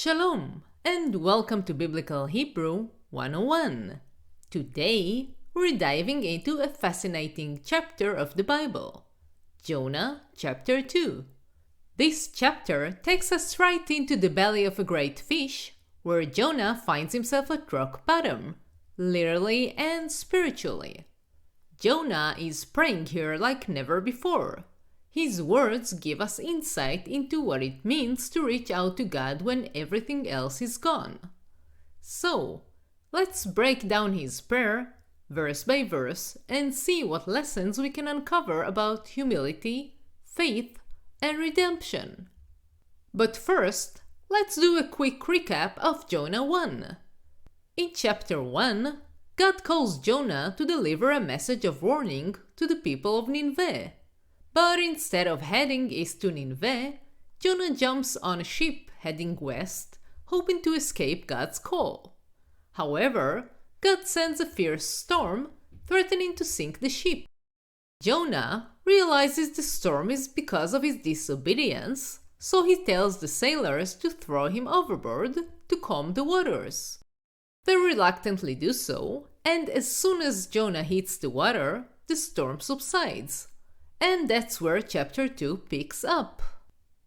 Shalom, and welcome to Biblical Hebrew 101. Today, we're diving into a fascinating chapter of the Bible, Jonah chapter 2. This chapter takes us right into the belly of a great fish, where Jonah finds himself at rock bottom, literally and spiritually. Jonah is praying here like never before. His words give us insight into what it means to reach out to God when everything else is gone. So, let's break down his prayer, verse by verse, and see what lessons we can uncover about humility, faith, and redemption. But first, let's do a quick recap of Jonah 1. In chapter 1, God calls Jonah to deliver a message of warning to the people of Nineveh. But instead of heading east to Nineveh, Jonah jumps on a ship heading west, hoping to escape God's call. However, God sends a fierce storm, threatening to sink the ship. Jonah realizes the storm is because of his disobedience, so he tells the sailors to throw him overboard to calm the waters. They reluctantly do so, and as soon as Jonah hits the water, the storm subsides. And that's where chapter 2 picks up.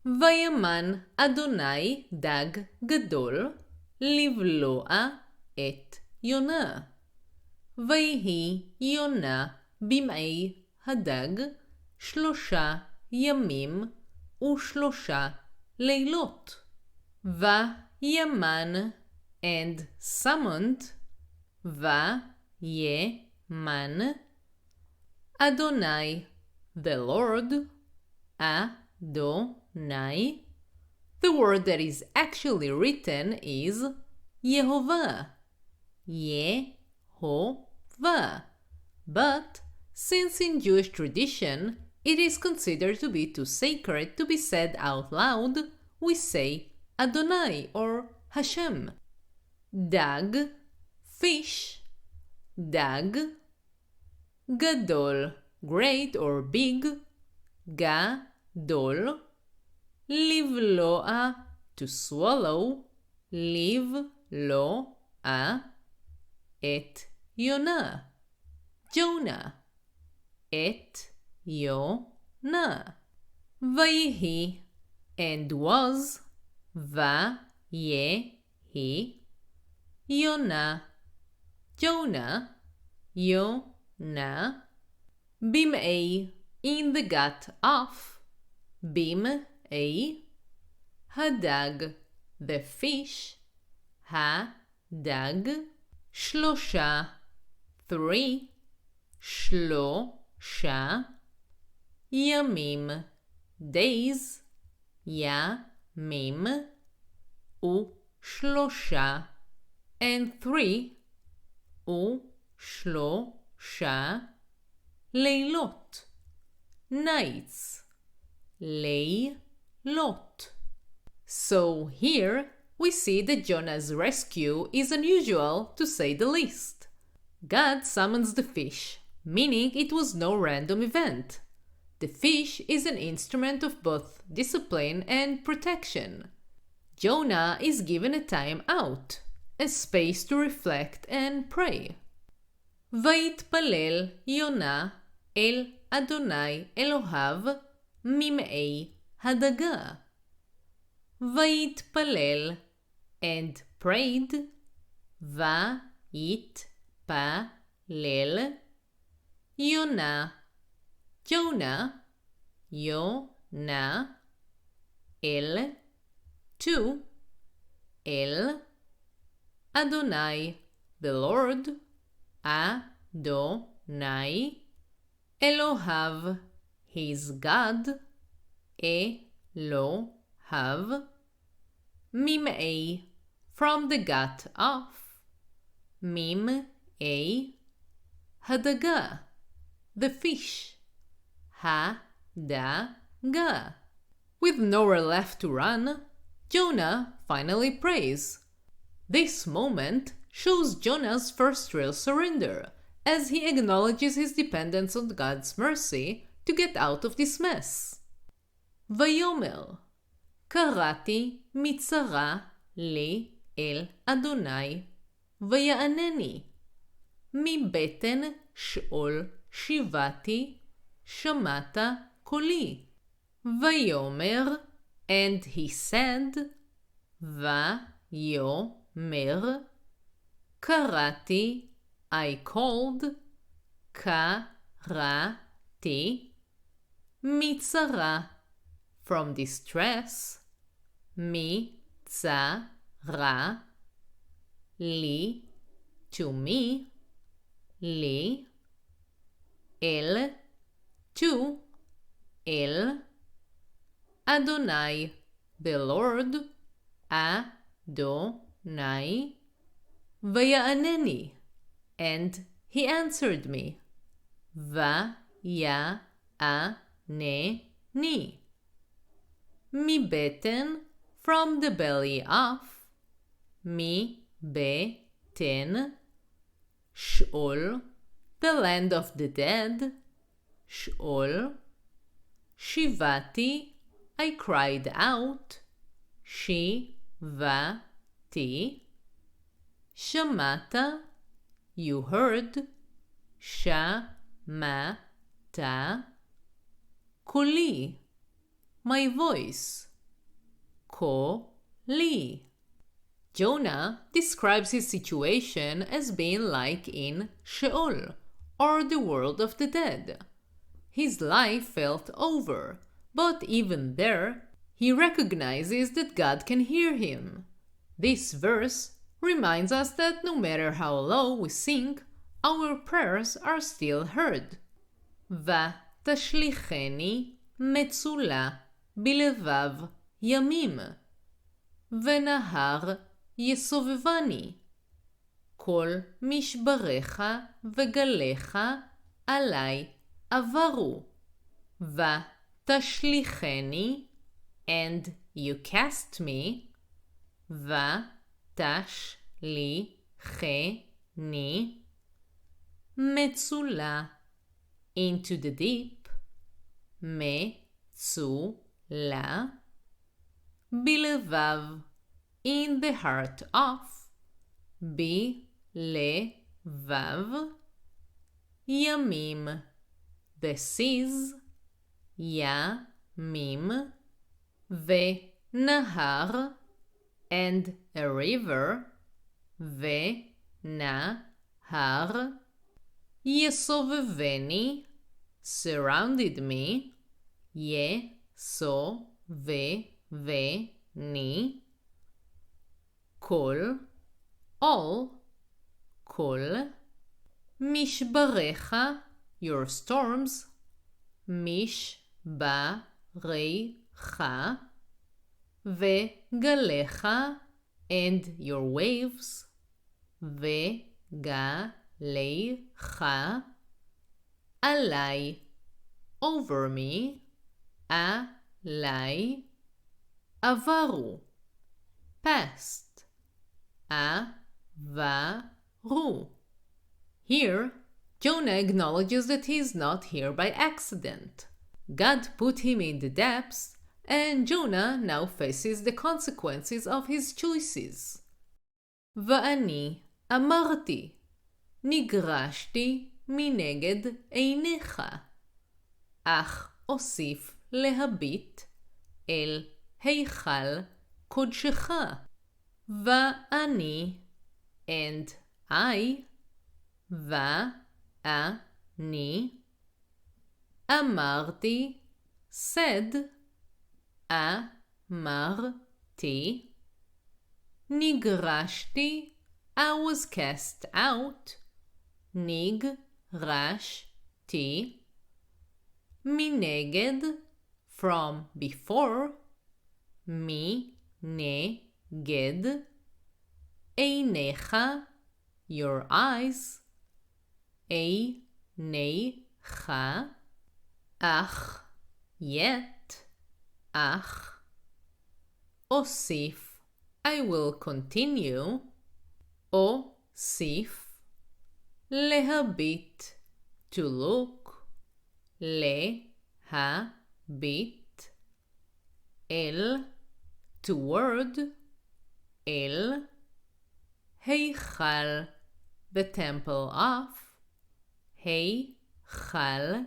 Vayaman Adonai dag gadol livloa et Yonah. Vayhi Yonah bim'ei hadag shlosha yamim ushlosha leilot. Vayaman and summoned Vayeman Adonai the Lord, Adonai. The word that is actually written is Yehovah, Yehovah. But since in Jewish tradition it is considered to be too sacred to be said out loud, we say Adonai or Hashem. Dag, fish, dag, gadol, great or big, gadol, livloa, to swallow, livloa, et Yonah, Jonah, et Yonah, Vayhi, and was, Vayehi, Yonah, Jonah, Yonah, Bim'ei, in the gut of, Bim'ei, Hadag, the fish, Hadag, Shlosha, 3, Shlosha, Yamim, days, Yamim, Ushlosha, and 3, Ushlosha, Leilot, nights, Leilot. So here we see that Jonah's rescue is unusual, to say the least. God summons the fish, meaning it was no random event. The fish is an instrument of both discipline and protection. Jonah is given a time out, a space to reflect and pray. ויתפלל יונה אל אדוני אלוהיו ממעי הדגה. ויתפלל, and prayed, ויתפלל, יונה, Jonah, יונה, אל, to, אל, אדוני, the Lord, Adonai, Elohav, his God, Elohav, Mim'ei, from the gut of, Mim'ei, Hadaga, the fish, Hadaga. With nowhere left to run, Jonah finally prays. This moment shows Jonah's first real surrender, as he acknowledges his dependence on God's mercy to get out of this mess. Vayomer, קראתי מצרה לי אל אדוני, ויענני. מבטן שאול שיבתי, שמעת קולי. ויאמר, and he said, ויאמר, קראתי, I called, קראתי, מצרה, from distress, מצרה, לי, to me, לי, אל, to, אל, אדוני, the Lord, אדוני, ויענני, and he answered me, ויענני. מבטן, from the belly of, מבטן, שאול, the land of the dead, שאול, שיבתי, I cried out, שיבתי, שמעת, you heard, שמעת, קולי, my voice, קולי. Jonah describes his situation as being like in Sheol, or the world of the dead. His life felt over, but even there, he recognizes that God can hear him. This verse reminds us that no matter how low we sink, our prayers are still heard. ותשליכני מצולה בלבב ימים, ונהר יסובבני. כל משבריך וגליך עלי עברו. ותשליכני, and you cast me, ותשליכני, מצולה, into the deep, מצולה, בלבב, in the heart of, בלבב, ימים, the seas, ימים, ונהר, and a river, ונהר, יסובבני, surrounded me, יסובבני, כל, all, כל, משבריך, your storms, משבריך, וגליך, and your waves, וגליך, עלי, over me, עלי, עברו, past, עברו. Here, Jonah acknowledges that he is not here by accident. God put him in the depths, and Jonah now faces the consequences of his choices. ואני אמרתי, נגרשתי מנגד עיניך, אך אוסיף להביט אל היכל קודשך. ואני, and I, ואני, אמרתי, said, אמרתי, נגרשתי, I was cast out, נגרשתי, מנגד, from before, מנגד, עיניך, your eyes, עיניך, אך, yet, אך, אוסיף, I will continue, אוסיף, להביט, to look, להביט, אל, toward, El, Heichal, the temple of, Heichal,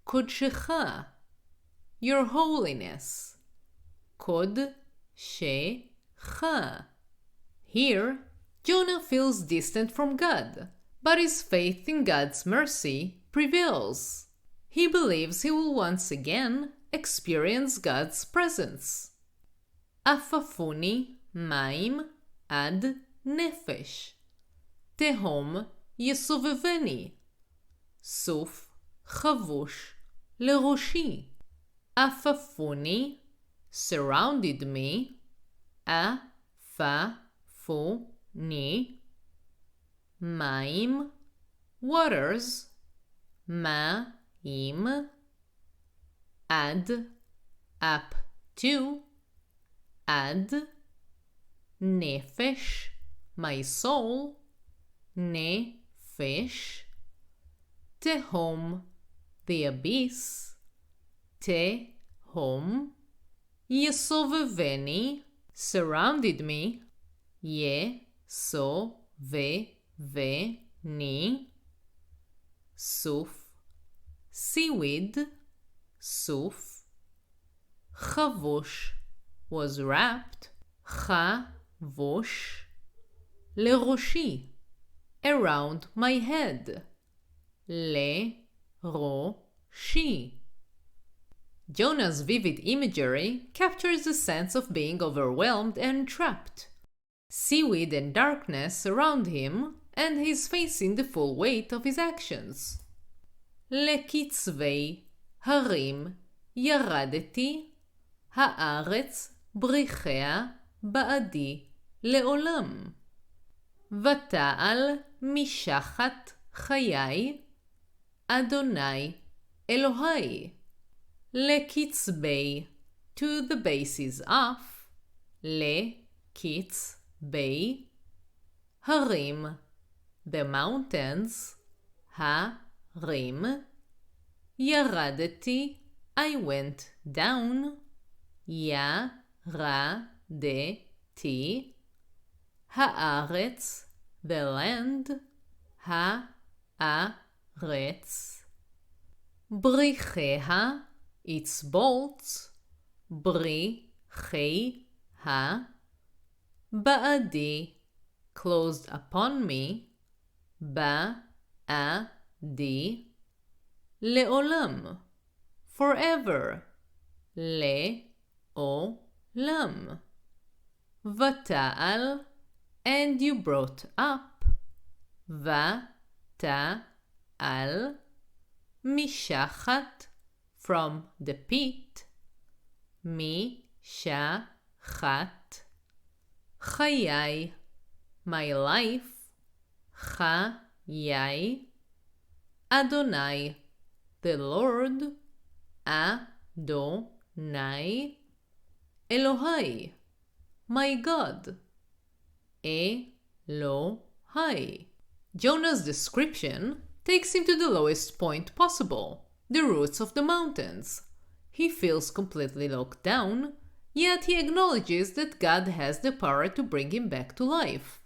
Kodshecha, your holiness, Kodshecha. Here, Jonah feels distant from God, but his faith in God's mercy prevails. He believes he will once again experience God's presence. Afafuni maim ad nefesh. Tehom yesoveveni. Suf chavush leroshi. Afafuni surrounded me. Afafuni maim waters. Maim ad up to. Ad nefesh my soul. Nefesh tehom the abyss. Tehom yesoveveni surrounded me. Yesoveveni suf seaweed. Suf chavush was wrapped. Chavush leroshi around my head. Leroshi. Jonah's vivid imagery captures the sense of being overwhelmed and trapped. Seaweed and darkness surround him, and he is facing the full weight of his actions. לקיצווי הרים ירדתי, הארץ בריחיה בעדי לעולם. ותעל משחת חיי, אדוני אלוהי. לקיצווי, to the bases of, לקיצווי, הרים, the mountains, הרים, ירדתי, I went down, ירדתי, הארץ, the land, הארץ, בריחיה, its bolts, בריחיה, בעדי, closed upon me, בעדי, לעולם, forever, לעולם. ותעל, and you brought up, ותעל, משחת, from the pit, משחת, חיי, my life, חיי, אדוני, the Lord, אדוני, אלוהי, my God, אלוהי. Jonah's description takes him to the lowest point possible, the roots of the mountains. He feels completely locked down, yet he acknowledges that God has the power to bring him back to life.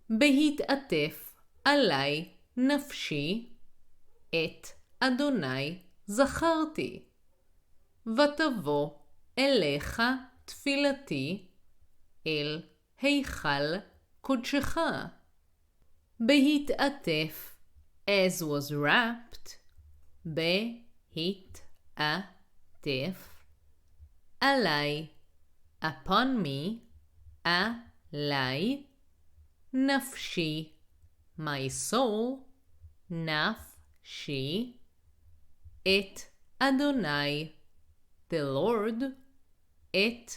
בהתעטף עלי נפשי, את אדוני זכרתי. ותבוא אליך תפילתי, אל היכל קודשך. בהתעטף, as was wrapped, בהתעטף, עלי, upon me, עלי, נפשי, my soul, נפשי, את אדוני, the Lord, את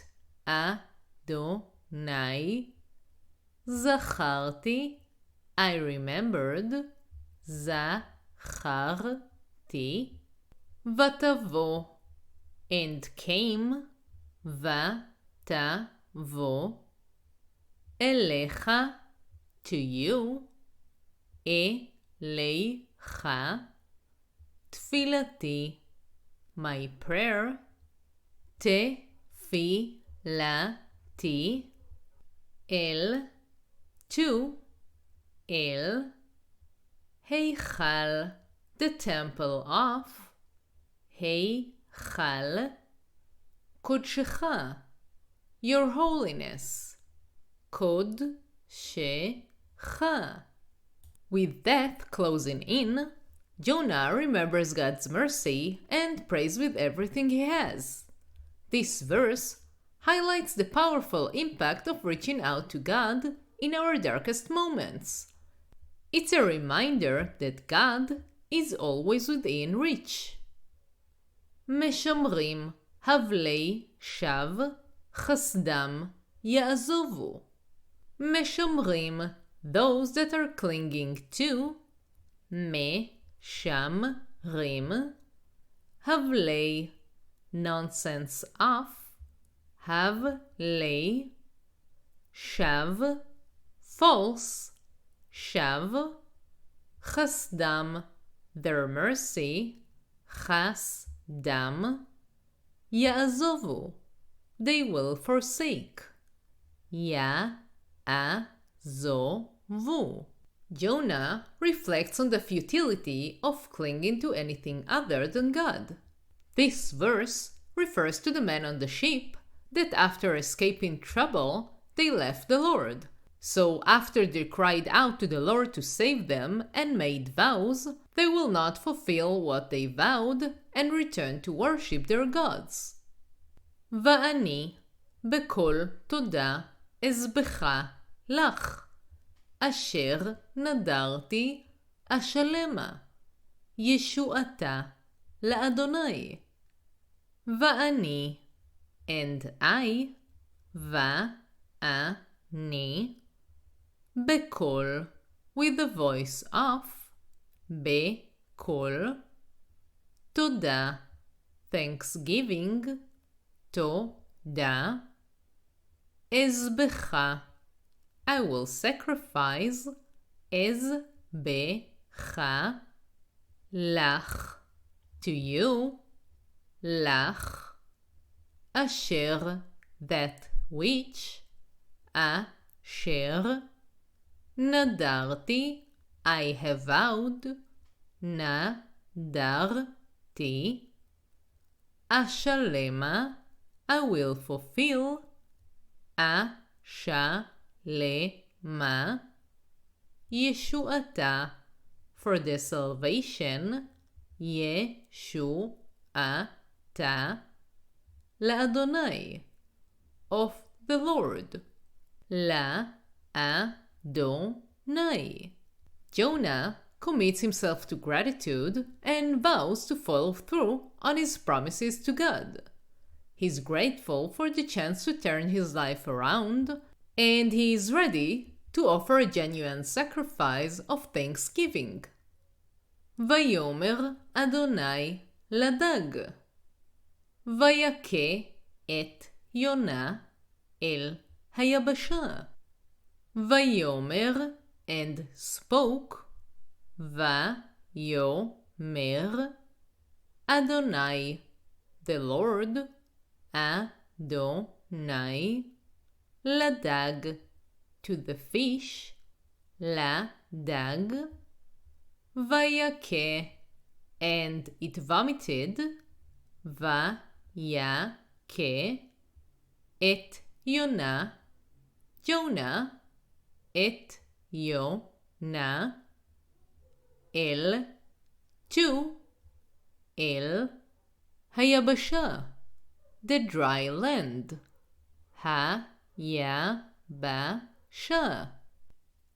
אדוני, זכרתי, I remembered, זכרתי, ותבוא, and came, ותבוא, אליך, to you, אליך, תפילתי, my prayer, תפילתי, El, to, El, Heichal, the temple of, Heichal, Kodshecha, your holiness, Kod, Shecha. With death closing in, Jonah remembers God's mercy and prays with everything he has. This verse highlights the powerful impact of reaching out to God in our darkest moments. It's a reminder that God is always within reach. משמרים הבלי שווא חסדם יעזובו. משמרים, those that are clinging to, משמרים, הבלי, nonsense of, הבלי, שווא, false, שווא, חסדם, their mercy, חסדם, יעזובו, they will forsake. יעזובו. Jonah reflects on the futility of clinging to anything other than God. This verse refers to the men on the ship that after escaping trouble, they left the Lord. So after they cried out to the Lord to save them and made vows, they will not fulfill what they vowed and return to worship their gods. ואני בכל תודה אזבחה לך, אשר נדרתי אשלמה, ישועתה לאדוני. ואני, and I, ואני, בקול, with the voice of, בקול, תודה, thanksgiving, תודה, אזבחה, I will sacrifice, אזבחה, לך, to you, לך, אשר, that which, אשר, נדרתי, I have vowed, נדרתי, אשלמה, I will fulfill, אשלמה, ישועתה, for the salvation, ישועתה, לאדוני, of the Lord, לאדוני. Jonah commits himself to gratitude and vows to follow through on his promises to God. He's grateful for the chance to turn his life around, and he is ready to offer a genuine sacrifice of thanksgiving. ויאמר אדוני לדג, ויכה את יונה אל היבשה. ויאמר, and spoke, ויאמר, אדוני, the Lord, אדוני, לדג, to the fish, לדג, ויכה, and it vomited, ויכה, את יונה, Jonah, את יונה, אל, to, אל, היבשה, the dry land, היבשה.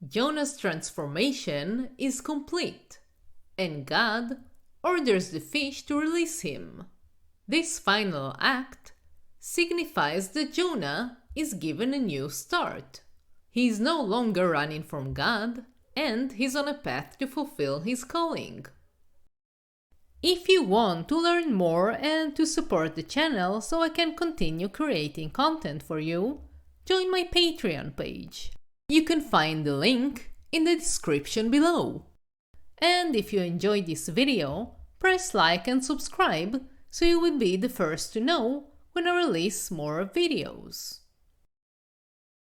Jonah's transformation is complete, and God orders the fish to release him. This final act signifies that Jonah is given a new start. He is no longer running from God, and he's on a path to fulfill his calling. If you want to learn more and to support the channel so I can continue creating content for you, join my Patreon page. You can find the link in the description below. And if you enjoyed this video, press like and subscribe so you will be the first to know when I release more videos.